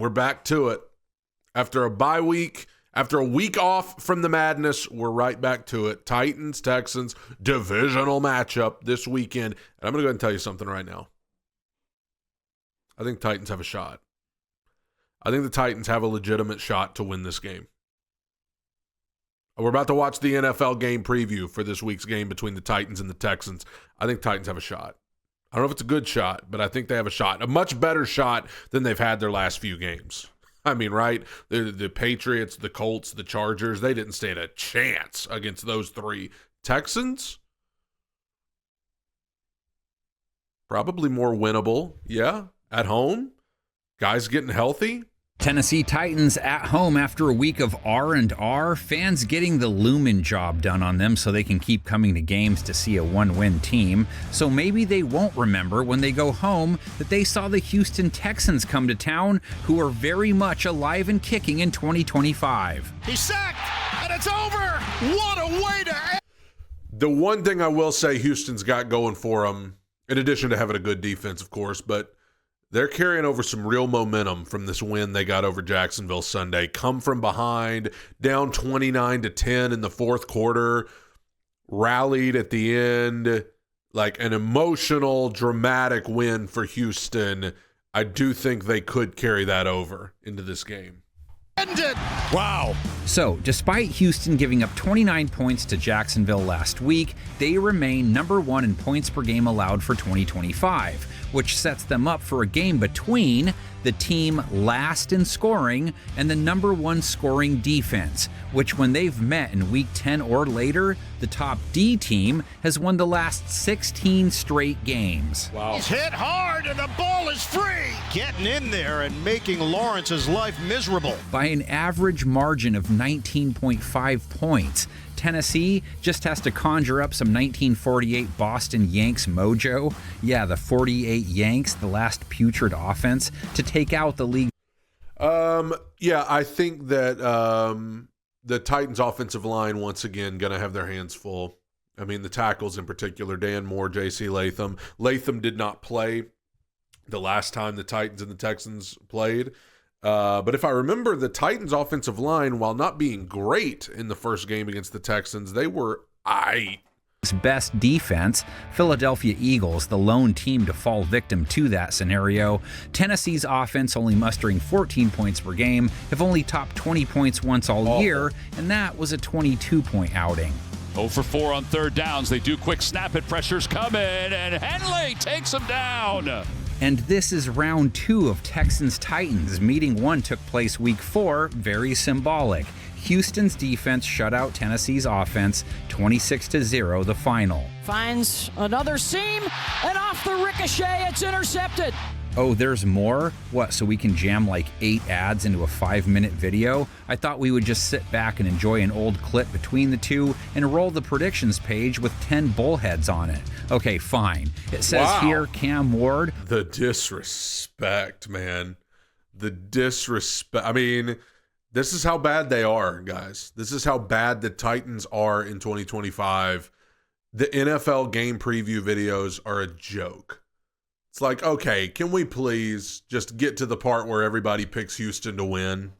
We're back to it. After a bye week, after a week off from the madness, we're right back to it. Titans-Texans divisional matchup this weekend. And I'm going to go ahead and tell you something right now. I think Titans have a shot. I think the Titans have a legitimate shot to win this game. We're about to watch the NFL game preview for this week's game between the Titans and the Texans. I think Titans have a shot. I don't know if it's a good shot, but I think they have a shot. A much better shot than they've had their last few games. I mean, right? The Patriots, the Colts, the Chargers, they didn't stand a chance against those three. Texans? Probably more winnable. Yeah. At home? Guys getting healthy? Tennessee Titans at home after a week of R&R. Fans getting the Lumen job done on them so they can keep coming to games to see a one-win team. So maybe they won't remember when they go home that they saw the Houston Texans come to town, who are very much alive and kicking in 2025. He's sacked, and it's over. What a way to end. The one thing I will say Houston's got going for them, in addition to having a good defense, of course, but they're carrying over some real momentum from this win they got over Jacksonville Sunday. Come from behind, down 29-10 in the fourth quarter, rallied at the end, like an emotional, dramatic win for Houston. I do think they could carry that over into this game. Wow. So, despite Houston giving up 29 points to Jacksonville last week, they remain number one in points per game allowed for 2025, which sets them up for a game between the team last in scoring and the number one scoring defense, which when they've met in week 10 or later, the top D team has won the last 16 straight games. Wow. He's hit hard and the ball is free. Getting in there and making Lawrence's life miserable. By an average margin of 19.5 points. Tennessee just has to conjure up some 1948 Boston Yanks mojo. Yeah, the 48 Yanks, the last putrid offense, to take out the league. Yeah, I think that the Titans offensive line, once again, going to have their hands full. I mean, the tackles in particular, Dan Moore, J.C. Latham. Latham did not play the last time the Titans and the Texans played. But if I remember, the Titans offensive line, while not being great in the first game against the Texans, they were best defense. Philadelphia Eagles, the lone team to fall victim to that scenario. Tennessee's offense, only mustering 14 points per game, have only topped 20 points once all year, and that was a 22-point outing. 0 for 4 on third downs. They do quick snap it. Pressure's coming, and Henley takes him down. And this is round 2 of Texans-Titans. Meeting 1 took place week 4, very symbolic. Houston's defense shut out Tennessee's offense, 26-0 the final. Finds another seam, and off the ricochet, it's intercepted. Oh, there's more? What, so we can jam like 8 ads into a 5-minute video? I thought we would just sit back and enjoy an old clip between the two and roll the predictions page with 10 bullheads on it. Okay, fine. It says here, Cam Ward. The disrespect, man. The disrespect. I mean, this is how bad they are, guys. This is how bad the Titans are in 2025. The NFL game preview videos are a joke. It's like, okay, can we please just get to the part where everybody picks Houston to win?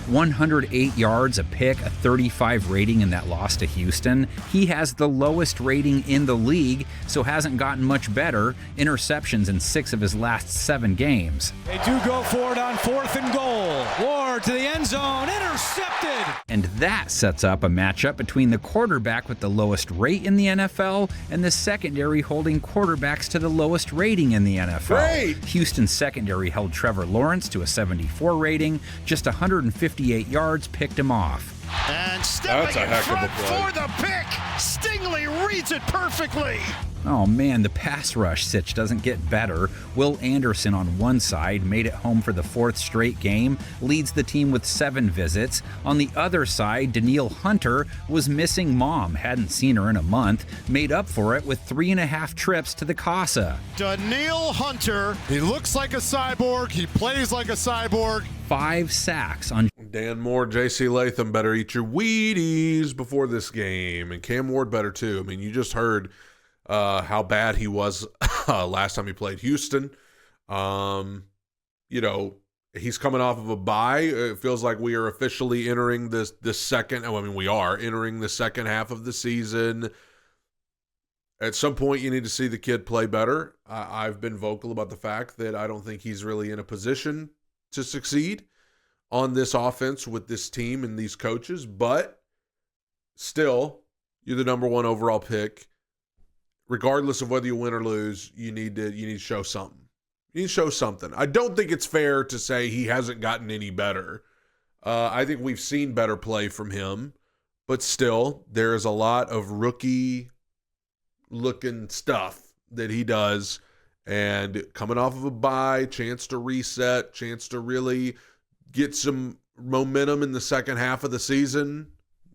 108 yards, a pick, a 35 rating in that loss to Houston. He has the lowest rating in the league, so hasn't gotten much better. Interceptions in 6 of his last 7 games. They do go for it on 4th and goal. Ward to the end zone, intercepted! And that sets up a matchup between the quarterback with the lowest rate in the NFL and the secondary holding quarterbacks to the lowest rating in the NFL. Great. Houston's secondary held Trevor Lawrence to a 74 rating, just 158 yards picked him off. And stepping in front play for the pick. Stingley reads it perfectly. Oh man, the pass rush sitch doesn't get better. Will Anderson on one side made it home for the 4th straight game, leads the team with 7 visits. On the other side, Danielle Hunter was missing mom, hadn't seen her in a month, made up for it with 3.5 trips to the Casa. Danielle Hunter. He looks like a cyborg. He plays like a cyborg. 5 sacks on Dan Moore, J.C. Latham better eat your Wheaties before this game. And Cam Ward better too. I mean, you just heard how bad he was last time he played Houston. You know, He's coming off of a bye. It feels like we are officially entering the second. I mean, we are entering the second half of the season. At some point, you need to see the kid play better. I've been vocal about the fact that I don't think he's really in a position to succeed on this offense with this team and these coaches. But still, you're the number one overall pick. Regardless of whether you win or lose, you need to show something. You need to show something. I don't think it's fair to say he hasn't gotten any better. I think we've seen better play from him, but still, there is a lot of rookie-looking stuff that he does, and coming off of a bye, chance to reset, chance to really get some momentum in the second half of the season,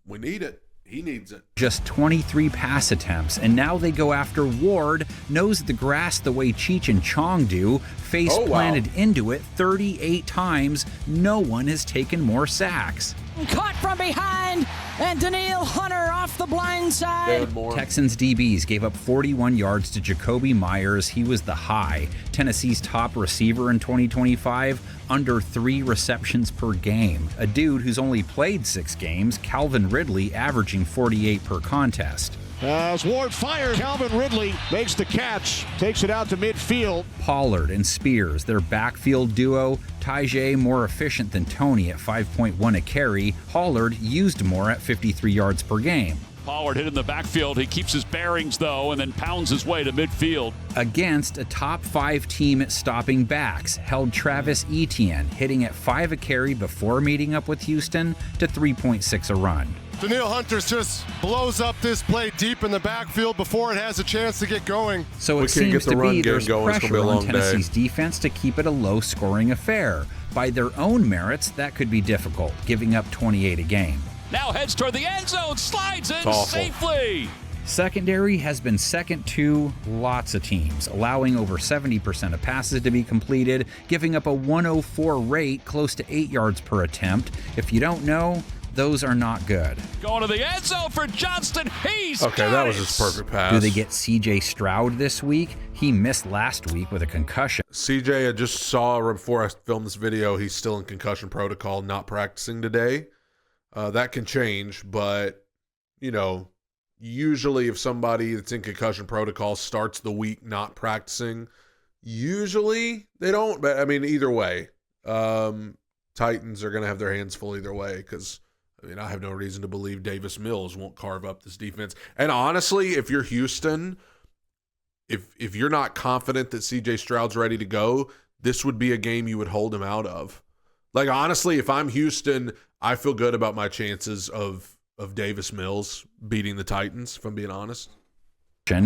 we need it. He needs it. Just 23 pass attempts, and now they go after Ward, knows the grass the way Cheech and Chong do, face planted into it 38 times. No one has taken more sacks. Caught from behind, and Daniil Hunter off the blind side. Texans DBs gave up 41 yards to Jacoby Myers. He was the high. Tennessee's top receiver in 2025, under 3 receptions per game. A dude who's only played 6 games, Calvin Ridley, averaging 48 per contest. As Ward fires, Calvin Ridley makes the catch, takes it out to midfield. Pollard and Spears, their backfield duo. Tajay more efficient than Tony at 5.1 a carry. Pollard used more at 53 yards per game. Pollard hit in the backfield. He keeps his bearings, though, and then pounds his way to midfield. Against a top 5 team at stopping backs, held Travis Etienne, hitting at 5 a carry before meeting up with Houston to 3.6 a run. Daniil Hunter just blows up this play deep in the backfield before it has a chance to get going. So it seems to be there's pressure on Tennessee's defense to keep it a low-scoring affair. By their own merits, that could be difficult, giving up 28 a game. Now heads toward the end zone, slides in safely. Secondary has been second to lots of teams, allowing over 70% of passes to be completed, giving up a 104 rate, close to 8 yards per attempt. If you don't know, those are not good. Going to the end zone for Johnston. He's that was his perfect pass. Do they get C.J. Stroud this week? He missed last week with a concussion. C.J., I just saw before I filmed this video, he's still in concussion protocol, not practicing today. That can change, but, usually if somebody that's in concussion protocol starts the week not practicing, usually they don't. But, either way, Titans are going to have their hands full either way because, I have no reason to believe Davis Mills won't carve up this defense. And honestly, if you're Houston, if you're not confident that C.J. Stroud's ready to go, this would be a game you would hold him out of. Like, honestly, if I'm Houston, I feel good about my chances of Davis Mills beating the Titans, if I'm being honest.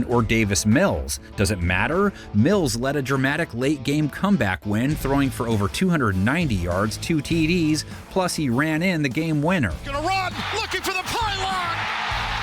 Or Davis Mills. Does it matter? Mills led a dramatic late-game comeback win, throwing for over 290 yards, 2 TDs, plus he ran in the game winner. Gonna run, looking for the pylon.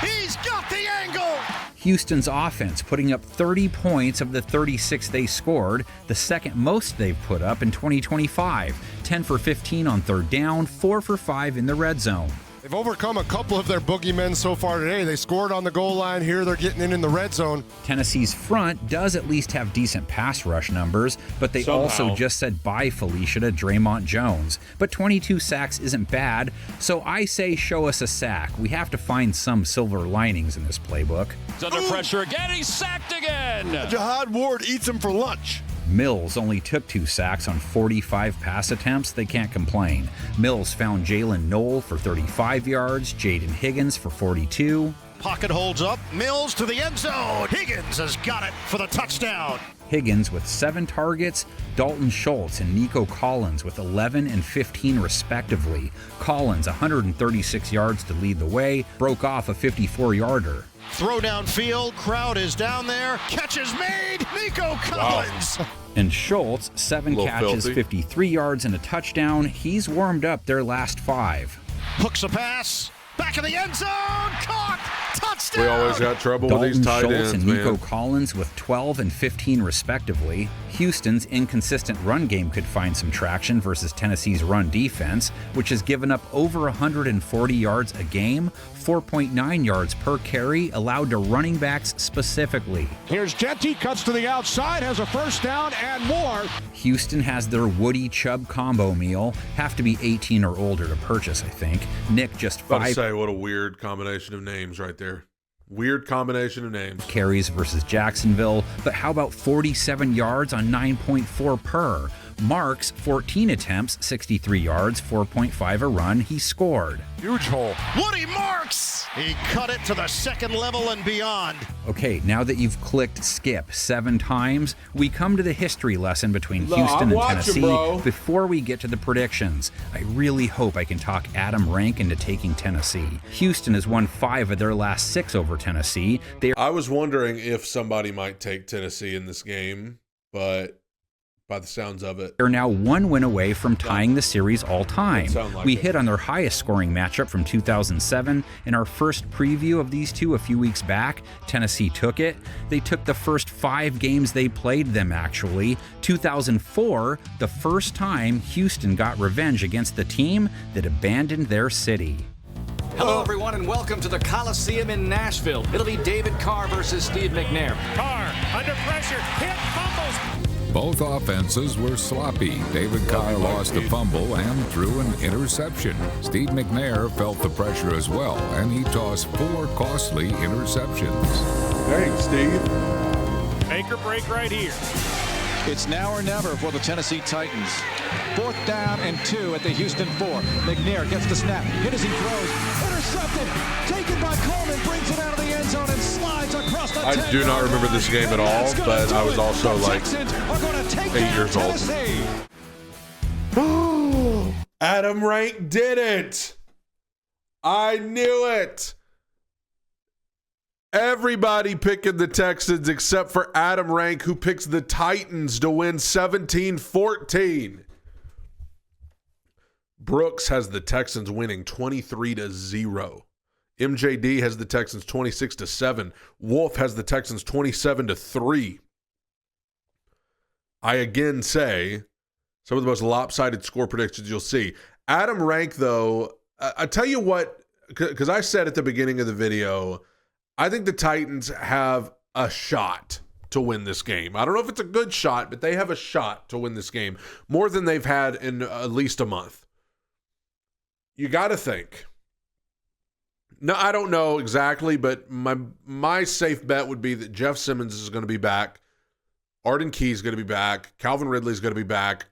He's got the angle. Houston's offense putting up 30 points of the 36 they scored, the second most they've put up in 2025. 10 for 15 on third down, 4 for 5 in the red zone. They've overcome a couple of their boogeymen so far today. They scored on the goal line here. They're getting in the red zone. Tennessee's front does at least have decent pass rush numbers, but they also just said bye Felicia to Draymond Jones. But 22 sacks isn't bad, so I say show us a sack. We have to find some silver linings in this playbook. He's under pressure again. He's sacked again. Jihad Ward eats him for lunch. Mills only took 2 sacks on 45 pass attempts. They can't complain. Mills found Jalen Knoll for 35 yards, Jaden Higgins for 42. Pocket holds up. Mills to the end zone. Higgins has got it for the touchdown. Higgins with 7 targets, Dalton Schultz and Nico Collins with 11 and 15 respectively. Collins 136 yards to lead the way, broke off a 54-yarder. Throw downfield, crowd is down there, catch is made, Nico Collins. Wow. And Schultz, 7 catches, 53 yards and a touchdown. He's warmed up their last 5. Hooks a pass, back in the end zone, caught, We always got trouble with Dalton these tight Schultz ends, and Nico man. Collins with 12 and 15 respectively. Houston's inconsistent run game could find some traction versus Tennessee's run defense, which has given up over 140 yards a game, 4.9 yards per carry allowed to running backs specifically. Here's Genty, cuts to the outside, has a first down and more. Houston has their Woody Chubb combo meal. Have to be 18 or older to purchase, I think. Nick just About to 5 say, what a weird combination of names right there. Weird combination of names. carries versus Jacksonville, but how about 47 yards on 9.4 per? Marks, 14 attempts, 63 yards, 4.5 a run. He scored. Huge hole. Woody Marks! He cut it to the second level and beyond. Okay, now that you've clicked skip 7 times, we come to the history lesson between No, Houston I'm and watching, Tennessee bro. before we get to the predictions. I really hope I can talk Adam Rank into taking Tennessee. Houston has won 5 of their last 6 over Tennessee. They I was wondering if somebody might take Tennessee in this game, but by the sounds of it, are now 1 win away from tying the series all time. sound like We it. hit on their highest scoring matchup from 2007 in our first preview of these two a few weeks back. Tennessee took it. They took the first 5 games they played them, actually. 2004, the first time Houston got revenge against the team that abandoned their city. Hello, everyone, and welcome to the Coliseum in Nashville. It'll be David Carr versus Steve McNair. Carr, under pressure, hit, fumbles. Both offenses were sloppy. David Carr lost a fumble and threw an interception. Steve McNair felt the pressure as well, and he tossed 4 costly interceptions. thanks, Steve. Make or break right here. It's now or never for the Tennessee Titans. 4th down and 2 at the Houston 4. McNair gets the snap, hit as he throws, intercepted, taken by Coleman, brings it out of the end zone and slides across the I do not remember this game at all, but I was also like 8 years old. Adam Rank did it. I knew it. Everybody picking the Texans except for Adam Rank, who picks the Titans to win 17-14. Brooks has the Texans winning 23-0. MJD has the Texans 26-7. Wolf has the Texans 27-3. I again say some of the most lopsided score predictions you'll see. Adam Rank, though, I tell you what, because I said at the beginning of the video, I think the Titans have a shot to win this game. I don't know if it's a good shot, but they have a shot to win this game more than they've had in at least a month. You got to think. No, I don't know exactly, but my safe bet would be that Jeff Simmons is going to be back. Arden Key is going to be back. Calvin Ridley is going to be back.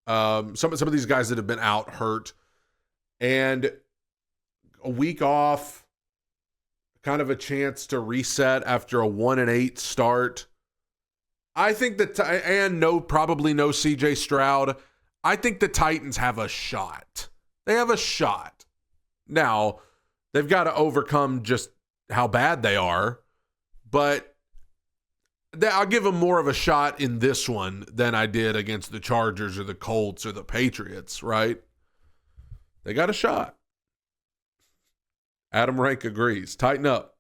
Some of these guys that have been out hurt. And a week off, kind of a chance to reset after a 1-8 start. I think that, and probably no CJ Stroud. I think the Titans have a shot. They have a shot. Now, they've got to overcome just how bad they are, but I'll give them more of a shot in this one than I did against the Chargers or the Colts or the Patriots, right? They got a shot. Adam Rank agrees. Tighten up.